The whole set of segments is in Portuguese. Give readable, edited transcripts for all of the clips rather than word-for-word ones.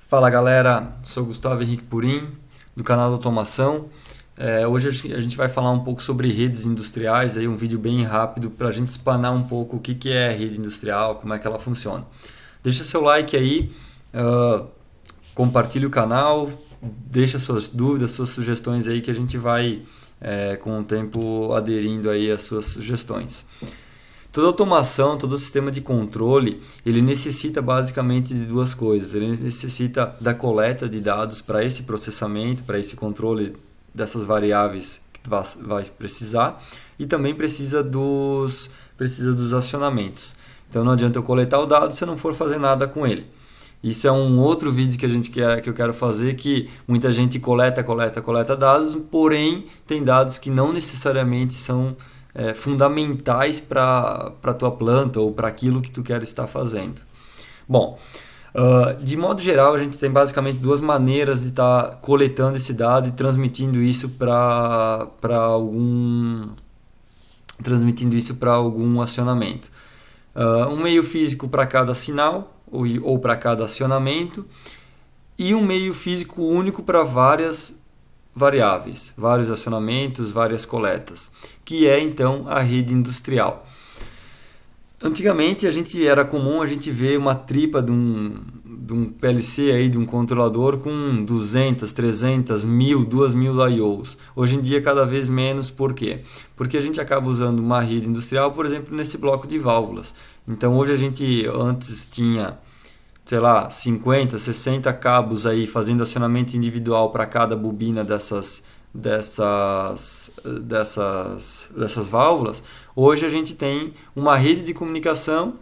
Fala galera, sou Gustavo Henrique Purim, do canal da Automação. Hoje a gente vai falar um pouco sobre redes industriais, aí um vídeo bem rápido para a gente espanar um pouco o que é rede industrial, como é que ela funciona. Deixa seu like aí, compartilhe o canal, deixa suas dúvidas, suas sugestões aí que a gente vai com o tempo aderindo aí às suas sugestões. Toda automação, todo sistema de controle, ele necessita basicamente de duas coisas. Ele necessita da coleta de dados para esse processamento, para esse controle dessas variáveis que tu vai precisar, e também precisa dos acionamentos. Então não adianta eu coletar o dado se eu não for fazer nada com ele. Isso é um outro vídeo que eu quero fazer, que muita gente coleta dados, porém tem dados que não necessariamente são fundamentais para a tua planta ou para aquilo que tu quer estar fazendo. Bom, de modo geral, a gente tem basicamente duas maneiras de estar coletando esse dado e transmitindo isso para algum acionamento. Um meio físico para cada sinal ou para cada acionamento, e um meio físico único para várias variáveis, vários acionamentos, várias coletas, que é então a rede industrial. Antigamente era comum a gente ver uma tripa de um PLC aí, de um controlador com 200, 300, 1000, 2000 I/Os. Hoje em dia cada vez menos, por quê? Porque a gente acaba usando uma rede industrial, por exemplo, nesse bloco de válvulas. Então hoje a gente antes tinha, sei lá, 50, 60 cabos aí fazendo acionamento individual para cada bobina dessas válvulas. Hoje a gente tem uma rede de comunicação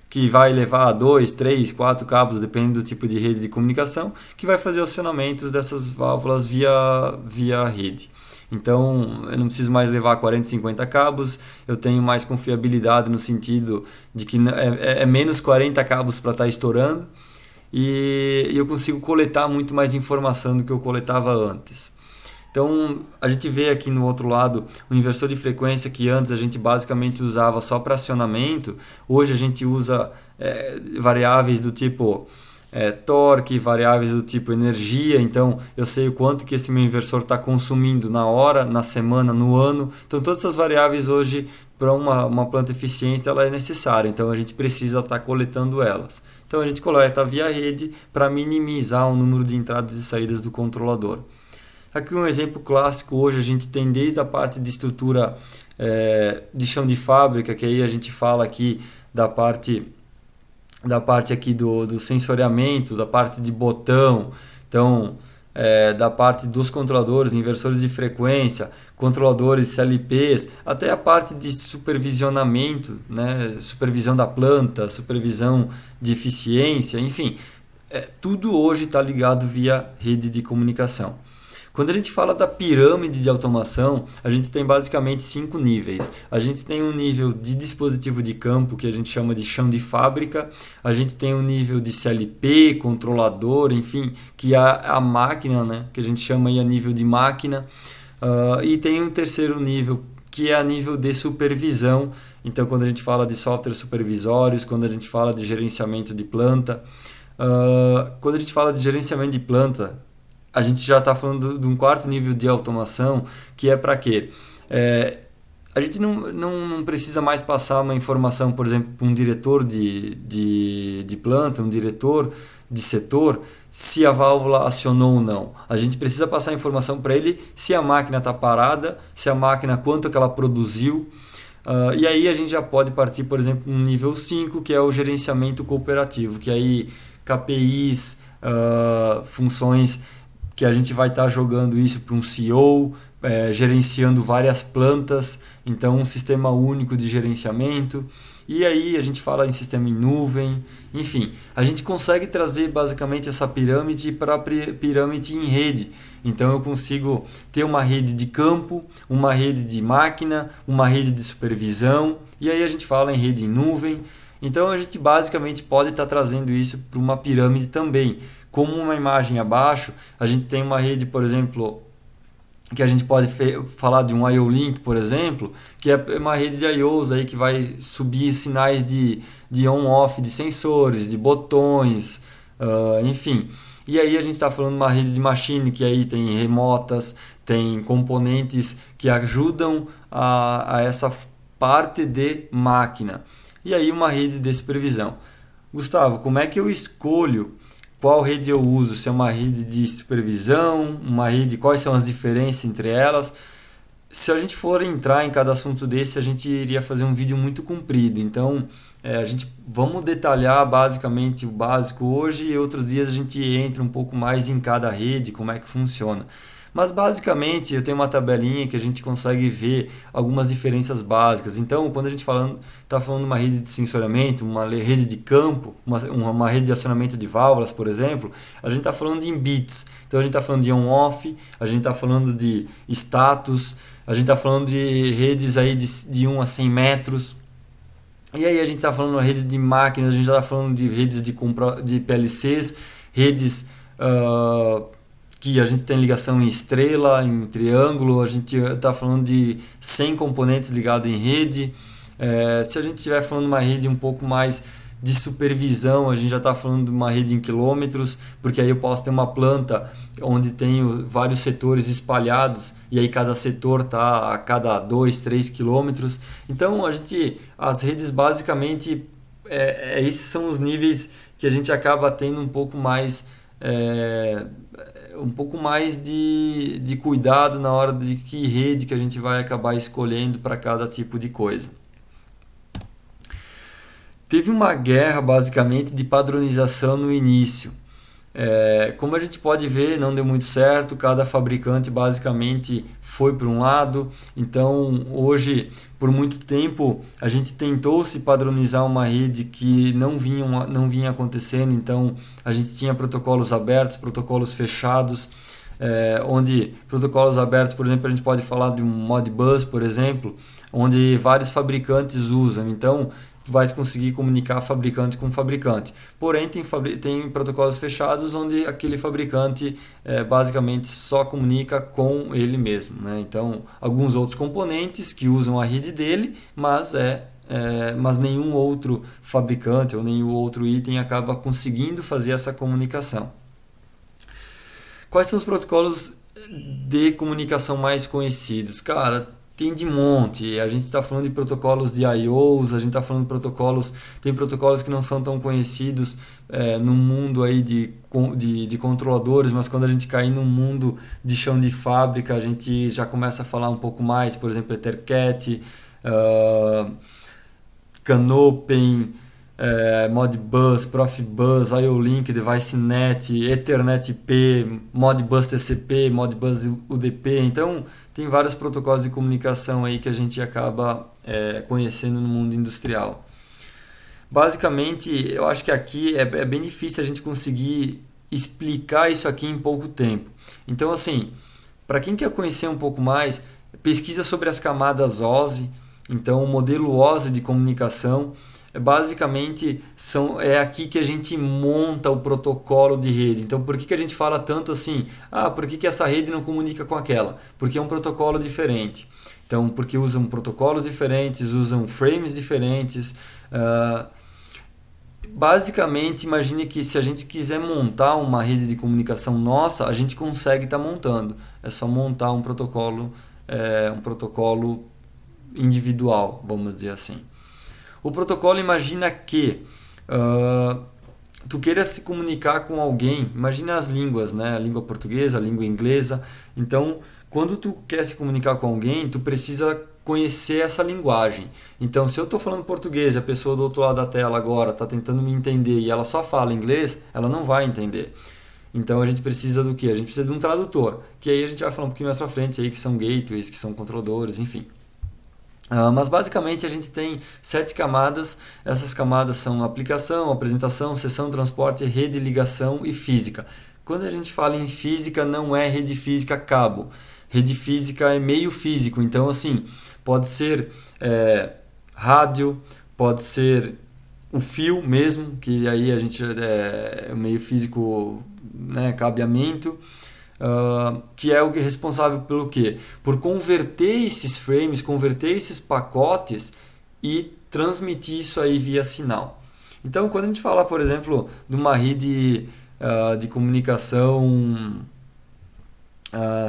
que vai levar 2, 3, 4 cabos, dependendo do tipo de rede de comunicação, que vai fazer acionamentos dessas válvulas via rede. Então, eu não preciso mais levar 40, 50 cabos, eu tenho mais confiabilidade no sentido de que é menos 40 cabos para estar estourando, e eu consigo coletar muito mais informação do que eu coletava antes. Então, a gente vê aqui no outro lado o inversor de frequência, que antes a gente basicamente usava só para acionamento. Hoje a gente usa variáveis do tipo torque, variáveis do tipo energia. Então, eu sei o quanto que esse meu inversor está consumindo na hora, na semana, no ano. Então, todas essas variáveis hoje, para uma planta eficiente, ela é necessária. Então, a gente precisa estar coletando elas. Então, a gente coleta via rede para minimizar o número de entradas e saídas do controlador. Aqui um exemplo clássico, hoje a gente tem desde a parte de estrutura de chão de fábrica, que aí a gente fala aqui da parte aqui do sensoriamento, da parte de botão, então da parte dos controladores, inversores de frequência, controladores CLPs, até a parte de supervisionamento, né? Supervisão da planta, supervisão de eficiência, enfim, tudo hoje está ligado via rede de comunicação. Quando a gente fala da pirâmide de automação, a gente tem basicamente 5 níveis. A gente tem um nível de dispositivo de campo, que a gente chama de chão de fábrica. A gente tem um nível de CLP, controlador, enfim, que é a máquina, né? Que a gente chama aí a nível de máquina. E tem um terceiro nível, que é a nível de supervisão. Então, quando a gente fala de softwares supervisórios, quando a gente fala de gerenciamento de planta. Quando a gente fala de gerenciamento de planta, a gente já está falando de um quarto nível de automação, que é para quê? A gente não precisa mais passar uma informação, por exemplo, para um diretor de planta, um diretor de setor, se a válvula acionou ou não. A gente precisa passar a informação para ele se a máquina está parada, se a máquina, quanto que ela produziu. E aí a gente já pode partir, por exemplo, no nível 5, que é o gerenciamento cooperativo, que aí KPIs, funções que a gente vai estar jogando isso para um CEO, gerenciando várias plantas, então um sistema único de gerenciamento. E aí a gente fala em sistema em nuvem, enfim, a gente consegue trazer basicamente essa pirâmide para a pirâmide em rede. Então eu consigo ter uma rede de campo, uma rede de máquina, uma rede de supervisão, e aí a gente fala em rede em nuvem. Então a gente basicamente pode estar trazendo isso para uma pirâmide também. Como uma imagem abaixo, a gente tem uma rede, por exemplo, que a gente pode falar de um I/O Link, por exemplo, que é uma rede de I/Os aí que vai subir sinais de on-off de sensores, de botões, enfim. E aí a gente está falando de uma rede de machine que aí tem remotas, tem componentes que ajudam a essa parte de máquina. E aí uma rede de supervisão. Gustavo, como é que eu escolho qual rede eu uso? Se é uma rede de supervisão, uma rede, quais são as diferenças entre elas? Se a gente for entrar em cada assunto desse, a gente iria fazer um vídeo muito comprido. Então, a gente vamos detalhar basicamente o básico hoje e outros dias a gente entra um pouco mais em cada rede, como é que funciona. Mas basicamente eu tenho uma tabelinha que a gente consegue ver algumas diferenças básicas. Então, quando a gente está falando de uma rede de sensoriamento, uma rede de campo, uma rede de acionamento de válvulas, por exemplo, a gente está falando em bits. Então, a gente está falando de on-off, a gente está falando de status, a gente está falando de redes aí de 1 a 100 metros. E aí a gente está falando de rede de máquinas, a gente está falando de redes de PLCs, redes que a gente tem ligação em estrela, em triângulo, a gente está falando de 100 componentes ligados em rede. Se a gente estiver falando de uma rede um pouco mais de supervisão, a gente já está falando de uma rede em quilômetros, porque aí eu posso ter uma planta onde tenho vários setores espalhados e aí cada setor está a cada 2, 3 quilômetros. Então as redes basicamente, esses são os níveis que a gente acaba tendo um pouco mais de cuidado na hora de que rede que a gente vai acabar escolhendo para cada tipo de coisa. Teve uma guerra basicamente de padronização no início. Como a gente pode ver, não deu muito certo, cada fabricante basicamente foi para um lado. Então hoje, por muito tempo, a gente tentou se padronizar uma rede que não vinha acontecendo. Então a gente tinha protocolos abertos, protocolos fechados, onde protocolos abertos, por exemplo, a gente pode falar de um Modbus, por exemplo, onde vários fabricantes usam. Então tu vais conseguir comunicar fabricante com fabricante. Porém, tem protocolos fechados onde aquele fabricante basicamente só comunica com ele mesmo, né? Então, alguns outros componentes que usam a rede dele, mas nenhum outro fabricante ou nenhum outro item acaba conseguindo fazer essa comunicação. Quais são os protocolos de comunicação mais conhecidos? Cara, tem de monte. A gente está falando de protocolos de I/Os, a gente está falando de protocolos, tem protocolos que não são tão conhecidos no mundo aí de controladores, mas quando a gente cair no mundo de chão de fábrica, a gente já começa a falar um pouco mais, por exemplo, EtherCAT, Canopen, Modbus, Profibus, IO-Link, DeviceNet, EtherNet-IP, Modbus TCP, Modbus UDP. Então, tem vários protocolos de comunicação aí que a gente acaba conhecendo no mundo industrial. Basicamente, eu acho que aqui é bem difícil a gente conseguir explicar isso aqui em pouco tempo. Então, assim, para quem quer conhecer um pouco mais, pesquisa sobre as camadas OSI. Então, o modelo OSI de comunicação basicamente é aqui que a gente monta o protocolo de rede. Então, por que a gente fala tanto assim? Por que essa rede não comunica com aquela? Porque é um protocolo diferente. Então, porque usam protocolos diferentes, usam frames diferentes. Basicamente, imagine que se a gente quiser montar uma rede de comunicação nossa, a gente consegue estar montando. É só montar um protocolo individual, vamos dizer assim. O protocolo, imagina que tu queira se comunicar com alguém, imagina as línguas, né? A língua portuguesa, a língua inglesa. Então, quando tu quer se comunicar com alguém, tu precisa conhecer essa linguagem. Então, se eu estou falando português e a pessoa do outro lado da tela agora está tentando me entender e ela só fala inglês, ela não vai entender. Então, a gente precisa do quê? A gente precisa de um tradutor, que aí a gente vai falar um pouquinho mais para frente, aí, que são gateways, que são controladores, enfim. Mas basicamente a gente tem 7 camadas. Essas camadas são aplicação, apresentação, sessão, transporte, rede, ligação e física. Quando a gente fala em física, não é rede física cabo. Rede física é meio físico. Então, assim, pode ser rádio, pode ser o fio mesmo, que aí a gente é meio físico, né, cabeamento. Que é o responsável pelo quê? Por converter esses frames, converter esses pacotes e transmitir isso aí via sinal. Então, quando a gente fala, por exemplo, de uma rede de comunicação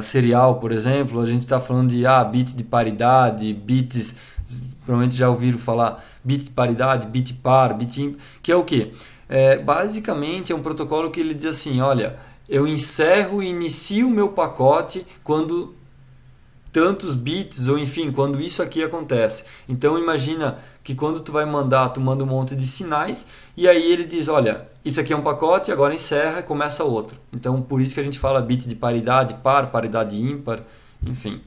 serial, por exemplo, a gente está falando de bit de paridade, bits, provavelmente já ouviram falar bit de paridade, bit par, bit ímpar, que é o quê? Basicamente é um protocolo que ele diz assim, olha, eu encerro e inicio o meu pacote quando tantos bits, ou enfim, quando isso aqui acontece. Então imagina que quando tu vai mandar, tu manda um monte de sinais e aí ele diz, olha, isso aqui é um pacote, agora encerra e começa outro. Então por isso que a gente fala bit de paridade, par, paridade ímpar, enfim.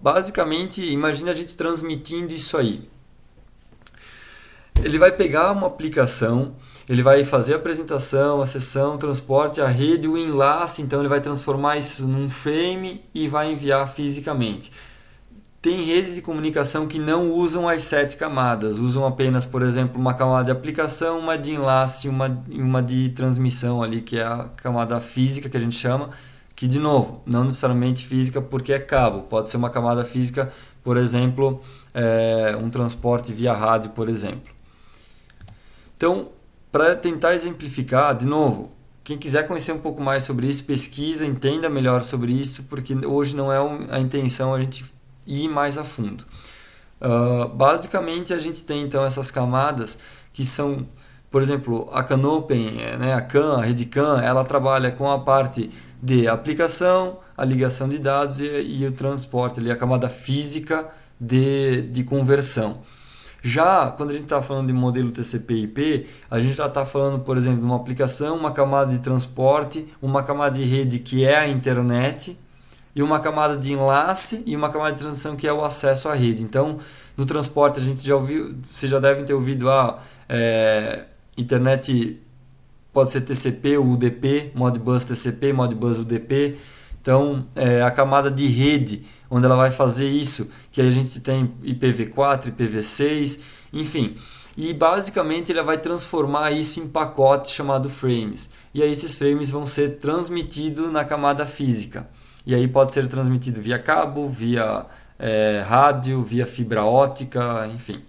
Basicamente, imagina a gente transmitindo isso aí. Ele vai pegar uma aplicação, ele vai fazer a apresentação, a sessão, o transporte, a rede, o enlace, então ele vai transformar isso num frame e vai enviar fisicamente. Tem redes de comunicação que não usam as 7 camadas, usam apenas, por exemplo, uma camada de aplicação, uma de enlace, uma de transmissão ali, que é a camada física que a gente chama, que de novo, não necessariamente física porque é cabo, pode ser uma camada física, por exemplo, um transporte via rádio, por exemplo. Então, para tentar exemplificar, de novo, quem quiser conhecer um pouco mais sobre isso, pesquisa, entenda melhor sobre isso, porque hoje não é a intenção a gente ir mais a fundo. Basicamente, a gente tem então essas camadas que são, por exemplo, a CANopen, né, a CAN, a rede CAN, ela trabalha com a parte de aplicação, a ligação de dados e o transporte, ali, a camada física de conversão. Já quando a gente está falando de modelo TCP/IP, a gente já está falando, por exemplo, de uma aplicação, uma camada de transporte, uma camada de rede que é a internet, e uma camada de enlace e uma camada de transição que é o acesso à rede. Então, no transporte a gente já ouviu, vocês já devem ter ouvido internet pode ser TCP ou UDP, Modbus TCP, Modbus UDP. Então, a camada de rede, onde ela vai fazer isso, que aí a gente tem IPv4, IPv6, enfim. E basicamente ele vai transformar isso em pacotes chamado frames. E aí esses frames vão ser transmitidos na camada física. E aí pode ser transmitido via cabo, via rádio, via fibra ótica, enfim.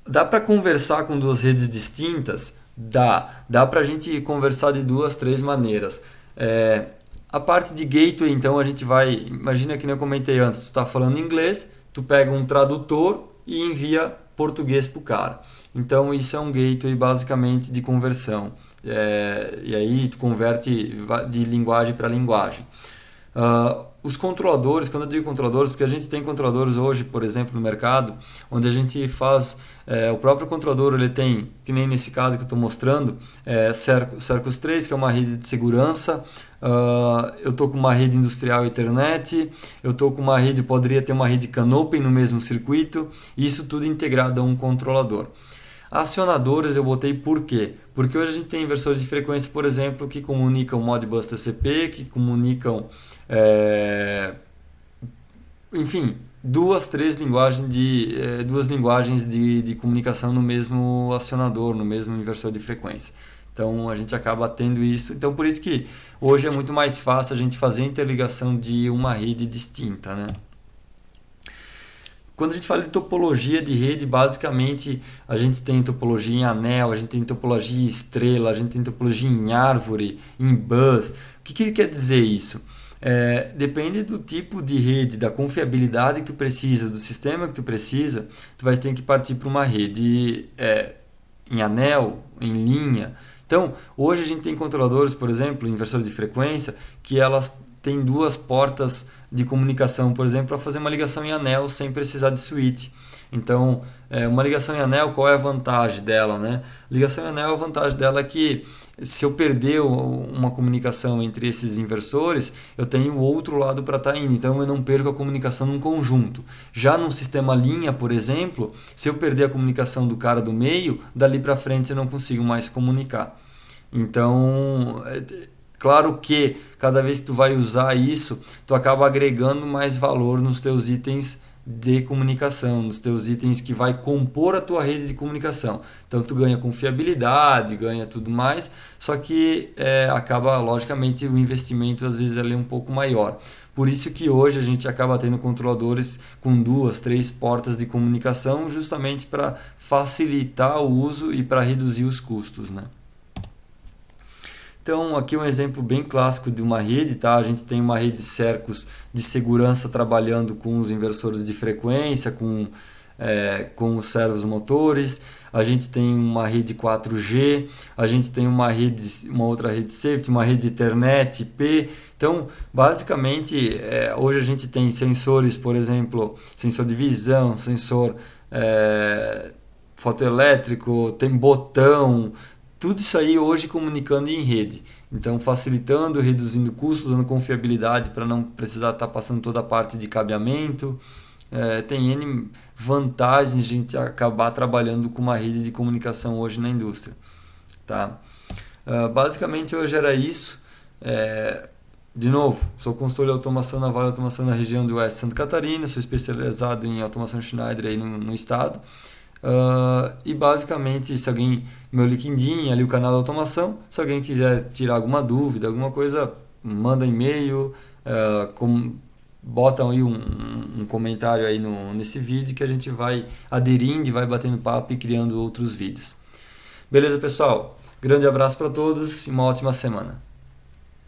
Dá para conversar com duas redes distintas? Dá para a gente conversar de 2, 3 maneiras. A parte de gateway, então, a gente vai... Imagina que nem eu comentei antes, tu está falando inglês, tu pega um tradutor e envia português para o cara. Então, isso é um gateway, basicamente, de conversão. E aí, tu converte de linguagem para linguagem. Os controladores, quando eu digo controladores, porque a gente tem controladores hoje, por exemplo, no mercado, onde a gente faz, o próprio controlador, ele tem, que nem nesse caso que eu estou mostrando, Cercos 3, que é uma rede de segurança, eu estou com uma rede industrial Ethernet, eu estou com uma rede, poderia ter uma rede CANopen no mesmo circuito, e isso tudo integrado a um controlador. Acionadores eu botei por quê? Porque hoje a gente tem inversores de frequência, por exemplo, que comunicam Modbus TCP, que comunicam enfim, duas linguagens de comunicação no mesmo acionador, no mesmo inversor de frequência. Então a gente acaba tendo isso. Então por isso que hoje é muito mais fácil a gente fazer a interligação de uma rede distinta, né? Quando a gente fala de topologia de rede, basicamente a gente tem topologia em anel, a gente tem topologia em estrela, a gente tem topologia em árvore, em bus. O que quer dizer isso? Depende do tipo de rede, da confiabilidade que tu precisa, do sistema que tu precisa, tu vai ter que partir para uma rede em anel, em linha. Então, hoje a gente tem controladores, por exemplo, inversores de frequência, que elas têm 2 portas de comunicação, por exemplo, para fazer uma ligação em anel sem precisar de switch. Então, uma ligação em anel, qual é a vantagem dela, né? Ligação em anel, a vantagem dela é que se eu perder uma comunicação entre esses inversores, eu tenho o outro lado para estar indo, então eu não perco a comunicação num conjunto. Já num sistema linha, por exemplo, se eu perder a comunicação do cara do meio, dali para frente eu não consigo mais comunicar. Então, claro que cada vez que tu vai usar isso, tu acaba agregando mais valor nos teus itens de comunicação, nos teus itens que vai compor a tua rede de comunicação. Então tu ganha confiabilidade, ganha tudo mais, só que acaba, logicamente, o investimento às vezes ali um pouco maior. Por isso que hoje a gente acaba tendo controladores com 2, 3 portas de comunicação, justamente para facilitar o uso e para reduzir os custos, né? Então, aqui um exemplo bem clássico de uma rede, tá? A gente tem uma rede de cercos de segurança trabalhando com os inversores de frequência, com os servos motores. A gente tem uma rede 4G, a gente tem uma outra rede safety, uma rede Ethernet, IP. Então, basicamente, hoje a gente tem sensores, por exemplo, sensor de visão, sensor fotoelétrico, tem botão, tudo isso aí hoje comunicando em rede. Então, facilitando, reduzindo custos, dando confiabilidade para não precisar estar passando toda a parte de cabeamento. Tem N vantagens de a gente acabar trabalhando com uma rede de comunicação hoje na indústria. Tá? Basicamente, hoje era isso. De novo, sou consultor de automação na Vale Automação na região do Oeste de Santa Catarina, sou especializado em automação Schneider aí no estado. E basicamente, se alguém, meu LinkedIn, ali o canal da automação, se alguém quiser tirar alguma dúvida, alguma coisa, manda e-mail, botam aí um comentário aí nesse vídeo que a gente vai aderindo e vai batendo papo e criando outros vídeos. Beleza, pessoal? Grande abraço para todos e uma ótima semana.